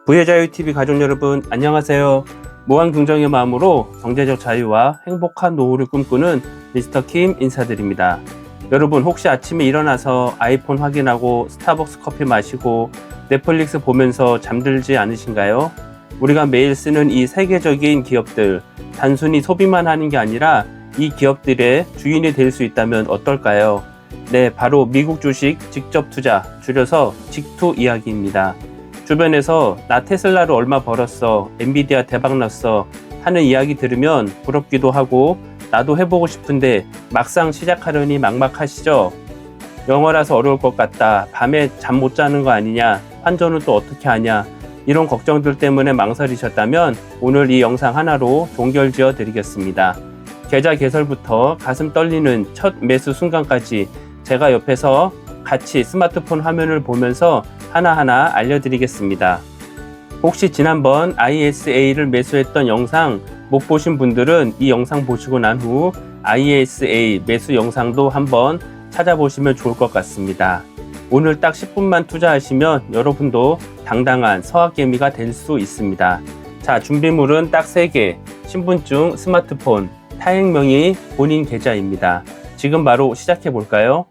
부여자유TV 가족 여러분 안녕하세요. 무한 긍정의 마음으로 경제적 자유와 행복한 노후를 꿈꾸는 미스터 킴 인사드립니다. 여러분 혹시 아침에 일어나서 아이폰 확인하고 스타벅스 커피 마시고 넷플릭스 보면서 잠들지 않으신가요? 우리가 매일 쓰는 이 세계적인 기업들, 단순히 소비만 하는 게 아니라 이 기업들의 주인이 될 수 있다면 어떨까요? 네, 바로 미국 주식 직접 투자, 줄여서 직투 이야기입니다. 주변에서 나 테슬라로 얼마 벌었어, 엔비디아 대박났어 하는 이야기 들으면 부럽기도 하고 나도 해보고 싶은데 막상 시작하려니 막막하시죠? 영어라서 어려울 것 같다, 밤에 잠 못 자는 거 아니냐, 환전은 또 어떻게 하냐, 이런 걱정들 때문에 망설이셨다면 오늘 이 영상 하나로 종결지어 드리겠습니다. 계좌 개설부터 가슴 떨리는 첫 매수 순간까지 제가 옆에서 같이 스마트폰 화면을 보면서 하나하나 알려드리겠습니다. 혹시 지난번 ISA를 매수했던 영상 못 보신 분들은 이 영상 보시고 난 후 ISA 매수 영상도 한번 찾아보시면 좋을 것 같습니다. 오늘 딱 10분만 투자하시면 여러분도 당당한 서학개미가 될 수 있습니다. 자, 준비물은 딱 3개, 신분증, 스마트폰, 타액명의 본인 계좌입니다. 지금 바로 시작해 볼까요?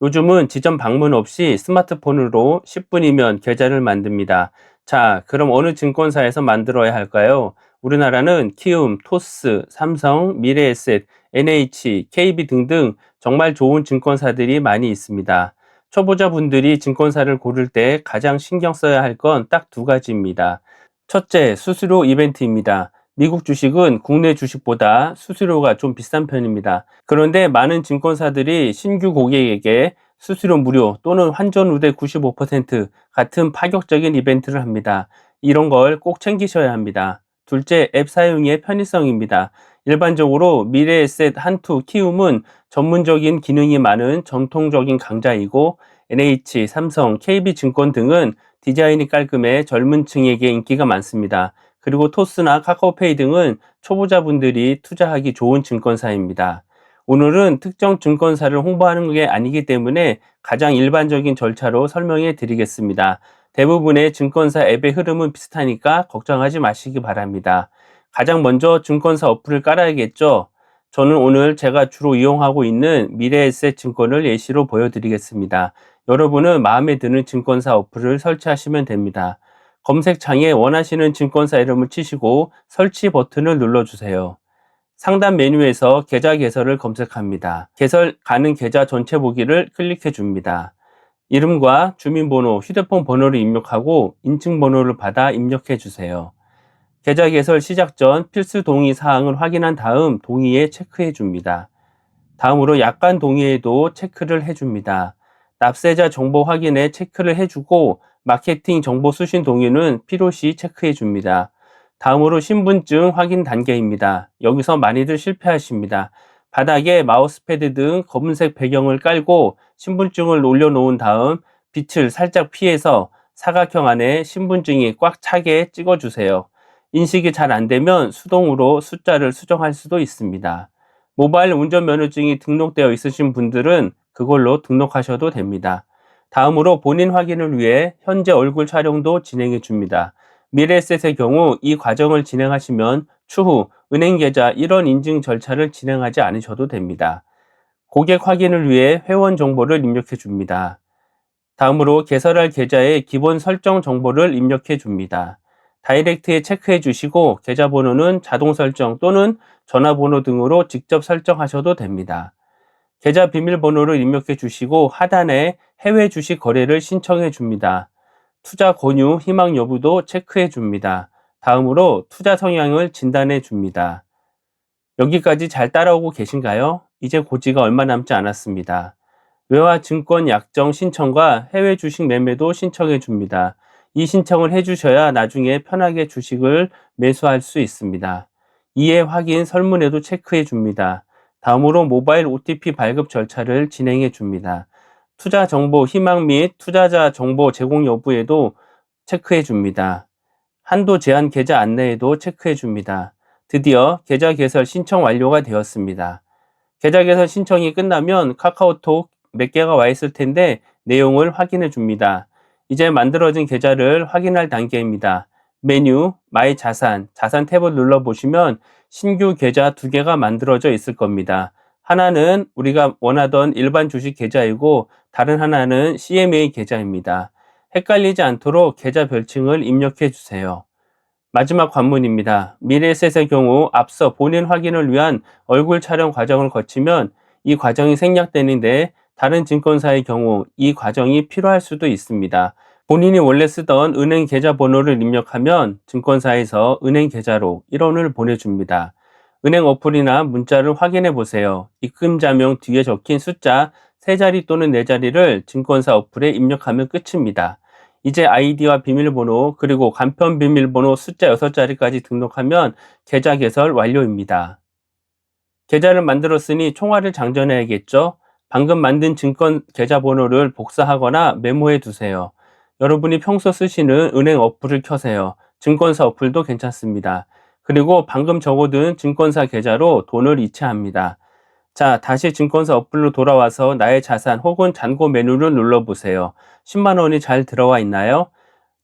요즘은 지점 방문 없이 스마트폰으로 10분이면 계좌를 만듭니다. 자, 그럼 어느 증권사에서 만들어야 할까요? 우리나라는 키움, 토스, 삼성, 미래에셋, NH, KB 등등 정말 좋은 증권사들이 많이 있습니다. 초보자분들이 증권사를 고를 때 가장 신경 써야 할 건 딱 2가지입니다. 첫째, 수수료 이벤트입니다. 미국 주식은 국내 주식보다 수수료가 좀 비싼 편입니다. 그런데 많은 증권사들이 신규 고객에게 수수료 무료 또는 환전 우대 95% 같은 파격적인 이벤트를 합니다. 이런 걸 꼭 챙기셔야 합니다. 둘째, 앱 사용의 편의성입니다. 일반적으로 미래에셋, 한투, 키움은 전문적인 기능이 많은 전통적인 강자이고 NH, 삼성, KB증권 등은 디자인이 깔끔해 젊은 층에게 인기가 많습니다. 그리고 토스나 카카오페이 등은 초보자분들이 투자하기 좋은 증권사입니다. 오늘은 특정 증권사를 홍보하는 게 아니기 때문에 가장 일반적인 절차로 설명해 드리겠습니다. 대부분의 증권사 앱의 흐름은 비슷하니까 걱정하지 마시기 바랍니다. 가장 먼저 증권사 어플을 깔아야겠죠? 저는 오늘 제가 주로 이용하고 있는 미래에셋 증권을 예시로 보여드리겠습니다. 여러분은 마음에 드는 증권사 어플을 설치하시면 됩니다. 검색창에 원하시는 증권사 이름을 치시고 설치 버튼을 눌러주세요. 상단 메뉴에서 계좌 개설을 검색합니다. 개설 가능 계좌 전체 보기를 클릭해 줍니다. 이름과 주민번호, 휴대폰 번호를 입력하고 인증번호를 받아 입력해 주세요. 계좌 개설 시작 전 필수 동의 사항을 확인한 다음 동의에 체크해 줍니다. 다음으로 약관 동의에도 체크를 해 줍니다. 납세자 정보 확인에 체크를 해주고 마케팅 정보 수신 동의는 필요시 체크해 줍니다. 다음으로 신분증 확인 단계입니다. 여기서 많이들 실패하십니다. 바닥에 마우스패드 등 검은색 배경을 깔고 신분증을 올려놓은 다음 빛을 살짝 피해서 사각형 안에 신분증이 꽉 차게 찍어주세요. 인식이 잘 안되면 수동으로 숫자를 수정할 수도 있습니다. 모바일 운전면허증이 등록되어 있으신 분들은 그걸로 등록하셔도 됩니다. 다음으로 본인 확인을 위해 현재 얼굴 촬영도 진행해 줍니다. 미래에셋의 경우 이 과정을 진행하시면 추후 은행계좌 1원 인증 절차를 진행하지 않으셔도 됩니다. 고객 확인을 위해 회원 정보를 입력해 줍니다. 다음으로 개설할 계좌의 기본 설정 정보를 입력해 줍니다. 다이렉트에 체크해 주시고 계좌번호는 자동 설정 또는 전화번호 등으로 직접 설정하셔도 됩니다. 계좌 비밀번호를 입력해 주시고 하단에 해외 주식 거래를 신청해 줍니다. 투자 권유 희망 여부도 체크해 줍니다. 다음으로 투자 성향을 진단해 줍니다. 여기까지 잘 따라오고 계신가요? 이제 고지가 얼마 남지 않았습니다. 외화 증권 약정 신청과 해외 주식 매매도 신청해 줍니다. 이 신청을 해주셔야 나중에 편하게 주식을 매수할 수 있습니다. 이해 확인 설문에도 체크해 줍니다. 다음으로 모바일 OTP 발급 절차를 진행해 줍니다. 투자 정보 희망 및 투자자 정보 제공 여부에도 체크해 줍니다. 한도 제한 계좌 안내에도 체크해 줍니다. 드디어 계좌 개설 신청 완료가 되었습니다. 계좌 개설 신청이 끝나면 카카오톡 몇 개가 와 있을 텐데 내용을 확인해 줍니다. 이제 만들어진 계좌를 확인할 단계입니다. 메뉴, 마이 자산, 자산 탭을 눌러보시면 신규 계좌 2개가 만들어져 있을 겁니다. 하나는 우리가 원하던 일반 주식 계좌이고 다른 하나는 CMA 계좌입니다. 헷갈리지 않도록 계좌 별칭을 입력해 주세요. 마지막 관문입니다. 미래에셋의 경우 앞서 본인 확인을 위한 얼굴 촬영 과정을 거치면 이 과정이 생략되는데 다른 증권사의 경우 이 과정이 필요할 수도 있습니다. 본인이 원래 쓰던 은행 계좌 번호를 입력하면 증권사에서 은행 계좌로 1원을 보내줍니다. 은행 어플이나 문자를 확인해 보세요. 입금자명 뒤에 적힌 숫자 3자리 또는 4자리를 증권사 어플에 입력하면 끝입니다. 이제 아이디와 비밀번호 그리고 간편 비밀번호 숫자 6자리까지 등록하면 계좌 개설 완료입니다. 계좌를 만들었으니 총알을 장전해야겠죠? 방금 만든 증권 계좌번호를 복사하거나 메모해 두세요. 여러분이 평소 쓰시는 은행 어플을 켜세요. 증권사 어플도 괜찮습니다. 그리고 방금 적어둔 증권사 계좌로 돈을 이체합니다. 자, 다시 증권사 어플로 돌아와서 나의 자산 혹은 잔고 메뉴를 눌러보세요. 10만 원이 잘 들어와 있나요?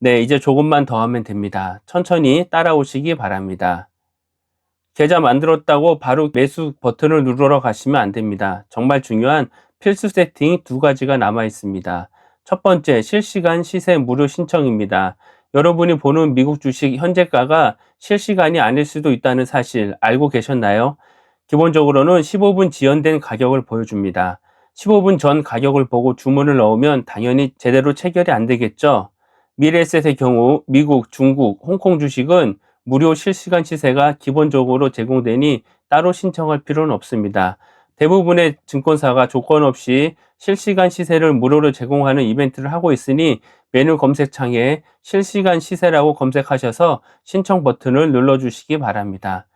네, 이제 조금만 더 하면 됩니다. 천천히 따라오시기 바랍니다. 계좌 만들었다고 바로 매수 버튼을 누르러 가시면 안 됩니다. 정말 중요한 필수 세팅이 2가지가 남아 있습니다. 첫 번째, 실시간 시세 무료 신청입니다. 여러분이 보는 미국 주식 현재가가 실시간이 아닐 수도 있다는 사실 알고 계셨나요? 기본적으로는 15분 지연된 가격을 보여줍니다. 15분 전 가격을 보고 주문을 넣으면 당연히 제대로 체결이 안 되겠죠? 미래에셋의 경우 미국, 중국, 홍콩 주식은 무료 실시간 시세가 기본적으로 제공되니 따로 신청할 필요는 없습니다. 대부분의 증권사가 조건 없이 실시간 시세를 무료로 제공하는 이벤트를 하고 있으니 메뉴 검색창에 실시간 시세라고 검색하셔서 신청 버튼을 눌러주시기 바랍니다.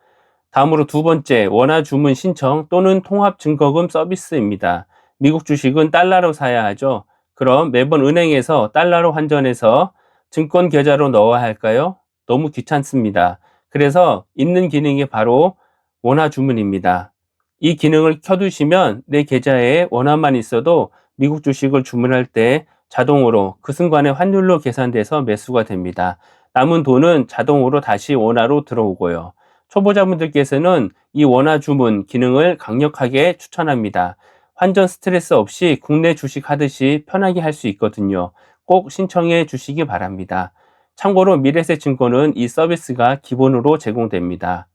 다음으로 2번째, 원화 주문 신청 또는 통합 증거금 서비스입니다. 미국 주식은 달러로 사야 하죠. 그럼 매번 은행에서 달러로 환전해서 증권 계좌로 넣어야 할까요? 너무 귀찮습니다. 그래서 있는 기능이 바로 원화 주문입니다. 이 기능을 켜두시면 내 계좌에 원화만 있어도 미국 주식을 주문할 때 자동으로 그 순간에 환율로 계산돼서 매수가 됩니다. 남은 돈은 자동으로 다시 원화로 들어오고요. 초보자분들께서는 이 원화 주문 기능을 강력하게 추천합니다. 환전 스트레스 없이 국내 주식 하듯이 편하게 할 수 있거든요. 꼭 신청해 주시기 바랍니다. 참고로 미래에셋 증권은 이 서비스가 기본으로 제공됩니다.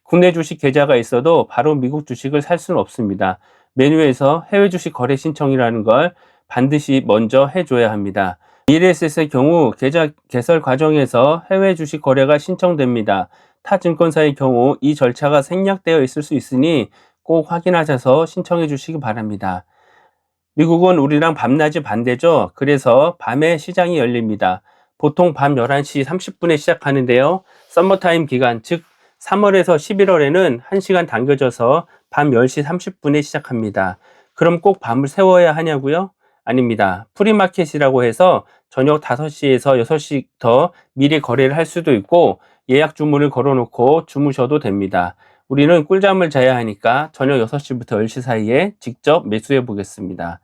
국내 주식 계좌가 있어도 바로 미국 주식을 살 수는 없습니다. 메뉴에서 해외 주식 거래 신청이라는 걸 반드시 먼저 해줘야 합니다. 미래에셋의 경우 계좌 개설 과정에서 해외 주식 거래가 신청됩니다. 타 증권사의 경우 이 절차가 생략되어 있을 수 있으니 꼭 확인하셔서 신청해 주시기 바랍니다. 미국은 우리랑 밤낮이 반대죠. 그래서 밤에 시장이 열립니다. 보통 밤 11시 30분에 시작하는데요. 썸머타임 기간, 즉 3월에서 11월에는 1시간 당겨져서 밤 10시 30분에 시작합니다. 그럼 꼭 밤을 새워야 하냐고요? 아닙니다. 프리마켓이라고 해서 저녁 5시에서 6시부터 미리 거래를 할 수도 있고 예약 주문을 걸어놓고 주무셔도 됩니다. 우리는 꿀잠을 자야 하니까 저녁 6시부터 10시 사이에 직접 매수해 보겠습니다.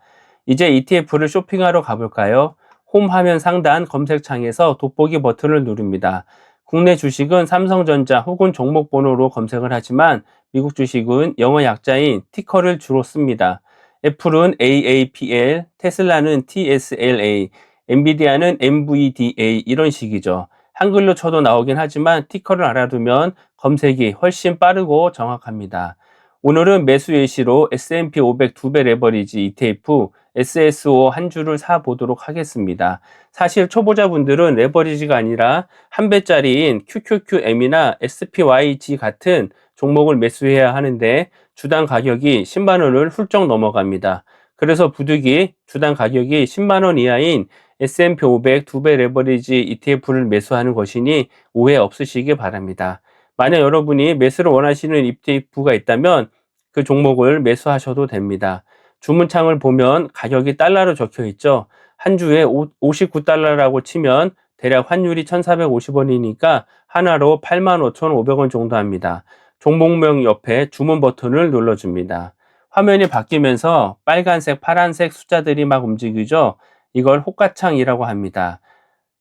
이제 ETF를 쇼핑하러 가볼까요? 홈 화면 상단 검색창에서 돋보기 버튼을 누릅니다. 국내 주식은 삼성전자 혹은 종목 번호로 검색을 하지만 미국 주식은 영어 약자인 티커를 주로 씁니다. 애플은 AAPL, 테슬라는 TSLA, 엔비디아는 NVDA 이런 식이죠. 한글로 쳐도 나오긴 하지만 티커를 알아두면 검색이 훨씬 빠르고 정확합니다. 오늘은 매수 예시로 S&P 500 2배 레버리지 ETF SSO 한 주를 사보도록 하겠습니다. 사실 초보자분들은 레버리지가 아니라 한 배짜리인 QQQM이나 SPYG 같은 종목을 매수해야 하는데 주당 가격이 10만 원을 훌쩍 넘어갑니다. 그래서 부득이 주당 가격이 10만 원 이하인 S&P 500 2배 레버리지 ETF를 매수하는 것이니 오해 없으시기 바랍니다. 만약 여러분이 매수를 원하시는 ETF가 있다면 그 종목을 매수하셔도 됩니다. 주문창을 보면 가격이 달러로 적혀 있죠. 한 주에 59달러라고 치면 대략 환율이 1,450원이니까 하나로 85,500원 정도 합니다. 종목명 옆에 주문 버튼을 눌러줍니다. 화면이 바뀌면서 빨간색, 파란색 숫자들이 막 움직이죠. 이걸 호가창이라고 합니다.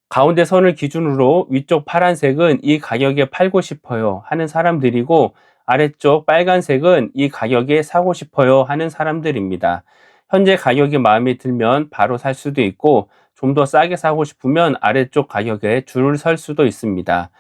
가운데 선을 기준으로 위쪽 파란색은 이 가격에 팔고 싶어요 하는 사람들이고, 아래쪽 빨간색은 이 가격에 사고 싶어요 하는 사람들입니다. 현재 가격이 마음에 들면 바로 살 수도 있고, 좀 더 싸게 사고 싶으면 아래쪽 가격에 줄을 설 수도 있습니다.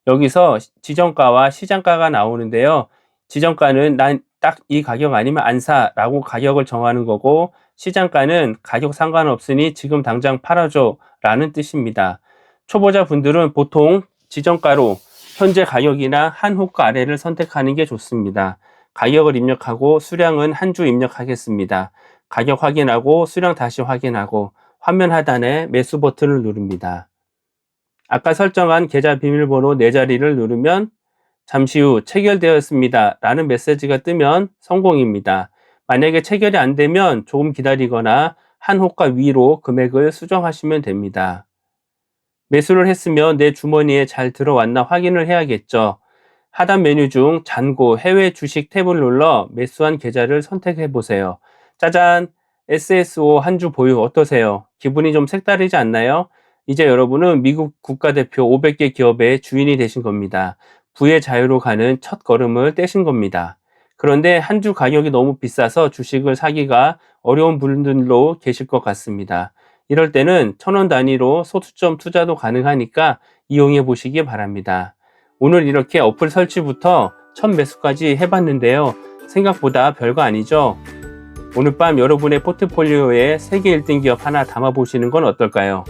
여기서 지정가와 시장가가 나오는데요. 지정가는 난 딱 이 가격 아니면 안 사 라고 가격을 정하는 거고, 시장가는 가격 상관없으니 지금 당장 팔아줘 라는 뜻입니다. 초보자 분들은 보통 지정가로 현재 가격이나 한 호가 아래를 선택하는 게 좋습니다. 가격을 입력하고 수량은 한 주 입력하겠습니다. 가격 확인하고 수량 다시 확인하고 화면 하단에 매수 버튼을 누릅니다. 아까 설정한 계좌 비밀번호 4자리를 누르면 잠시 후 체결되었습니다 라는 메시지가 뜨면 성공입니다. 만약에 체결이 안 되면 조금 기다리거나 한 호가 위로 금액을 수정하시면 됩니다. 매수를 했으면 내 주머니에 잘 들어왔나 확인을 해야겠죠. 하단 메뉴 중 잔고 해외 주식 탭을 눌러 매수한 계좌를 선택해 보세요. 짜잔! SSO 한 주 보유 어떠세요? 기분이 좀 색다르지 않나요? 이제 여러분은 미국 국가대표 500개 기업의 주인이 되신 겁니다. 부의 자유로 가는 첫 걸음을 떼신 겁니다. 그런데 한 주 가격이 너무 비싸서 주식을 사기가 어려운 분들도 계실 것 같습니다. 이럴 때는 1,000원 단위로 소수점 투자도 가능하니까 이용해 보시기 바랍니다. 오늘 이렇게 어플 설치부터 첫 매수까지 해봤는데요. 생각보다 별거 아니죠? 오늘 밤 여러분의 포트폴리오에 세계 1등 기업 하나 담아보시는 건 어떨까요?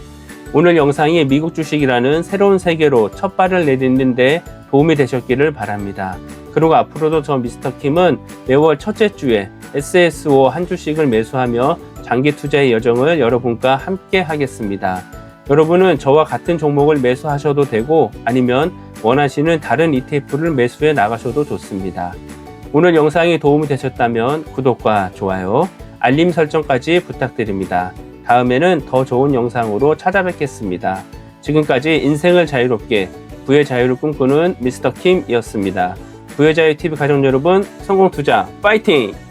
오늘 영상이 미국 주식이라는 새로운 세계로 첫 발을 내딛는데 도움이 되셨기를 바랍니다. 그리고 앞으로도 저 미스터킴은 매월 첫째 주에 SSO 한 주씩을 매수하며 장기 투자의 여정을 여러분과 함께 하겠습니다. 여러분은 저와 같은 종목을 매수하셔도 되고, 아니면 원하시는 다른 ETF를 매수해 나가셔도 좋습니다. 오늘 영상이 도움이 되셨다면 구독과 좋아요, 알림 설정까지 부탁드립니다. 다음에는 더 좋은 영상으로 찾아뵙겠습니다. 지금까지 인생을 자유롭게 부의 자유를 꿈꾸는 미스터킴이었습니다. 부의 자유 TV 가족 여러분, 성공 투자 파이팅!